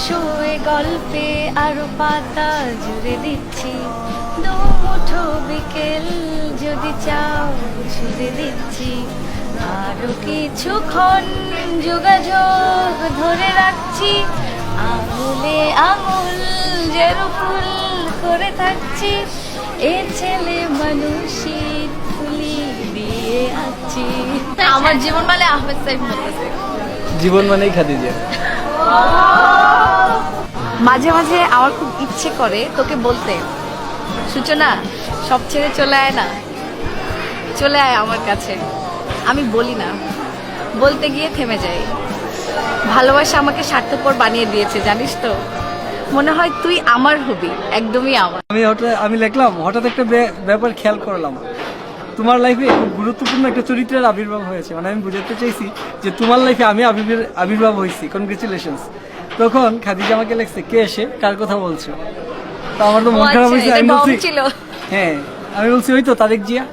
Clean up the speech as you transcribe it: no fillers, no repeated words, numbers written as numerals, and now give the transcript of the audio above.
শুয়ে গল্পে আরো পাতা জুড়ে দিচ্ছি, দুমুঠো বিকেল যদি চাও ছুড়ে দিচ্ছি, আরো কিছুক্ষণ যোগাযোগ ধরে রাখছি, আঙুলে আঙুল যেন ফুল করে থাকছি, এ ছেলে মানুষই ফুলি দিয়ে আছি। আমার জীবন মানে আহমেদ সাইফ বলতেছে। জীবন মানেই খাদিজা। মাঝে মাঝে আমার খুব ইচ্ছে করে তোকে বলতে, সূচনা সব ছেড়ে চলে আয় না, চলে আয় আমার কাছে। আমি বলি না, বলতে গিয়ে থেমে যাই। ভালোবাসা আমাকে স্বার্থপর বানিয়ে দিয়েছে জানিস তো, মনে হয় তুই আমার হবি, একদমই আমার। আমি লিখলাম, হঠাৎ একটা ব্যাপার খেয়াল করলাম, তোমার লাইফে খুব গুরুত্বপূর্ণ একটা চরিত্রের আবির্ভাব হয়েছে। মানে আমি বুঝাতে চাইছি যে তোমার লাইফে আমি আবির্ভাব হয়েছি, কনগ্রেচুলেশনস। তখন খাদিজা আমাকে লেখছে, কে এসে কার কথা বলছো? তো আমার তো মন খারাপ হয়েছে। আমি বলছি হ্যাঁ, আমি বলছি ওই তো তারেক জিয়া।